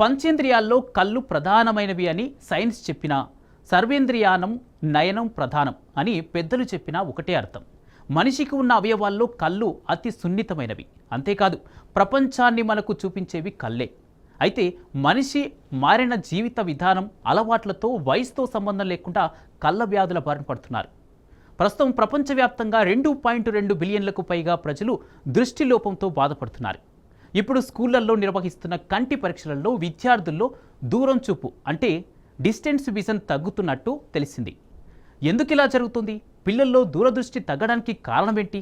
పంచేంద్రియాల్లో కళ్ళు ప్రధానమైనవి అని సైన్స్ చెప్పినా సర్వేంద్రియానం నయనం ప్రధానం అని పెద్దలు చెప్పినా ఒకటే అర్థం. మనిషికి ఉన్న అవయవాల్లో కళ్ళు అతి సున్నితమైనవి. అంతేకాదు ప్రపంచాన్ని మనకు చూపించేవి కళ్ళే. అయితే మనిషి మారిన జీవిత విధానం, అలవాట్లతో, వయసుతో సంబంధం లేకుండా కళ్ళ వ్యాధుల బారిన పడుతున్నారు. ప్రస్తుతం ప్రపంచవ్యాప్తంగా 2.2 బిలియన్లకు పైగా ప్రజలు దృష్టి లోపంతో బాధపడుతున్నారు. ఇప్పుడు స్కూళ్లలో నిర్వహిస్తున్న కంటి పరీక్షలలో విద్యార్థుల్లో దూరం చూపు అంటే డిస్టెన్స్ విజన్ తగ్గుతున్నట్టు తెలిసింది. ఎందుకు ఇలా జరుగుతుంది? పిల్లల్లో దూరదృష్టి తగ్గడానికి కారణం ఏంటి?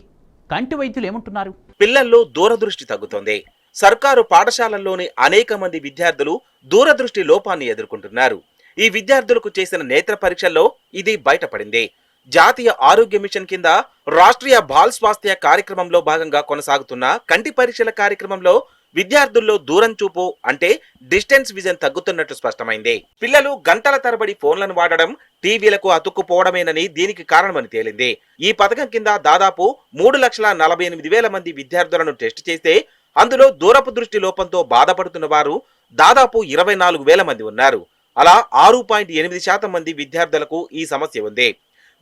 కంటి వైద్యులు ఏమంటున్నారు? పిల్లల్లో దూరదృష్టి తగ్గుతోంది. సర్కారు పాఠశాలల్లోని అనేక మంది విద్యార్థులు దూరదృష్టి లోపాన్ని ఎదుర్కొంటున్నారు. ఈ విద్యార్థులకు చేసిన నేత్ర పరీక్షల్లో ఇది బయటపడింది. జాతీయ ఆరోగ్య మిషన్ కింద రాష్ట్రీయ బాల్ స్వాస్థ్య కార్యక్రమంలో భాగంగా కొనసాగుతున్న కంటి పరీక్షల కార్యక్రమంలో విద్యార్థుల్లో దూరం చూపు అంటే డిస్టెన్స్ విజన్ తగ్గుతున్నట్లు స్పష్టమైంది. పిల్లలు గంటల తరబడి ఫోన్లను వాడడం, టీవీలకు అతుక్కుపోవడమేనని దీనికి కారణమని తేలింది. ఈ పథకం కింద దాదాపు 3,48,000 మంది విద్యార్థులను టెస్ట్ చేస్తే అందులో దూరపు దృష్టి లోపంతో బాధపడుతున్న వారు దాదాపు 24,000 మంది ఉన్నారు. అలా 6.8% మంది విద్యార్థులకు ఈ సమస్య ఉంది.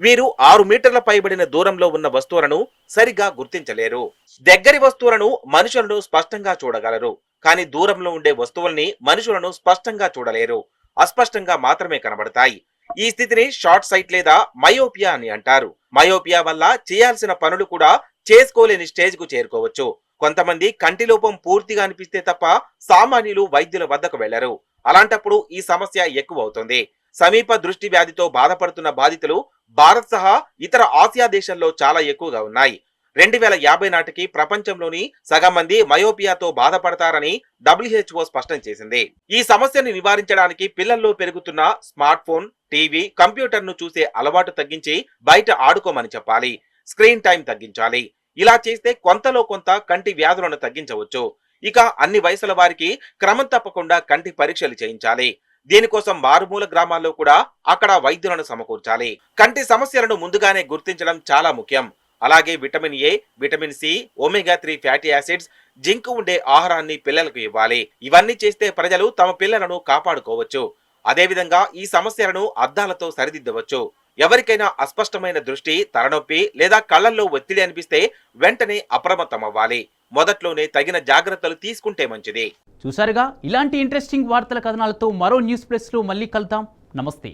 వీరు 6 మీటర్ల పైబడిన దూరంలో ఉన్న వస్తువులను సరిగా గుర్తించలేరు. దగ్గరి వస్తువులను, మనుషులను స్పష్టంగా చూడగలరు, కానీ దూరంలో ఉండే వస్తువుల్ని, మనుషులను స్పష్టంగా చూడలేరు. అస్పష్టంగా మాత్రమే కనబడతాయి. ఈ స్థితిని షార్ట్ సైట్ లేదా మయోపియా అని అంటారు. మయోపియా వల్ల చేయాల్సిన పనులు కూడా చేసుకోలేని స్టేజ్ కు చేరుకోవచ్చు. కొంతమంది కంటిలోపం పూర్తిగా అనిపిస్తే తప్ప సామాన్యులు వైద్యుల వద్దకు వెళ్లరు. అలాంటప్పుడు ఈ సమస్య ఎక్కువ అవుతుంది. సమీప దృష్టి వ్యాధితో బాధపడుతున్న బాధితులు భారత్ సహా ఇతర ఆసియా దేశాల్లో చాలా ఎక్కువగా ఉన్నాయి. 2050 నాటికి ప్రపంచంలోని సగం మంది మయోపియాతో బాధపడతారని WHO స్పష్టం చేసింది. ఈ సమస్యను నివారించడానికి పిల్లల్లో పెరుగుతున్న స్మార్ట్ ఫోన్, టీవీ, కంప్యూటర్ ను చూసే అలవాటు తగ్గించి బయట ఆడుకోమని చెప్పాలి. స్క్రీన్ టైం తగ్గించాలి. ఇలా చేస్తే కొంతలో కొంత కంటి వ్యాధులను తగ్గించవచ్చు. ఇక అన్ని వయసుల వారికి క్రమం తప్పకుండా కంటి పరీక్షలు చేయించాలి. దీనికోసం మారుమూల గ్రామాల్లో కూడా అక్కడ వైద్యులను సమకూర్చాలి. కంటి సమస్యలను ముందుగానే గుర్తించడం చాలా ముఖ్యం. అలాగే vitamin A, vitamin C, omega three fatty acids, zinc ఉండే ఆహారాన్ని పిల్లలకు ఇవ్వాలి. ఇవన్నీ చేస్తే ప్రజలు తమ పిల్లలను కాపాడుకోవచ్చు. అదేవిధంగా ఈ సమస్యలను అద్దాలతో సరిదిద్దవచ్చు. ఎవరికైనా అస్పష్టమైన దృష్టి, తలనొప్పి లేదా కళ్లల్లో ఒత్తిడి అనిపిస్తే వెంటనే అప్రమత్తమవ్వాలి. మొదట్లోనే తగిన జాగ్రత్తలు తీసుకుంటే మంచిది. చూసారుగా, ఇలాంటి ఇంట్రెస్టింగ్ వార్తల కథనాలతో మరో న్యూస్ ప్లస్ లో మళ్ళీ కలుద్దాం. నమస్తే.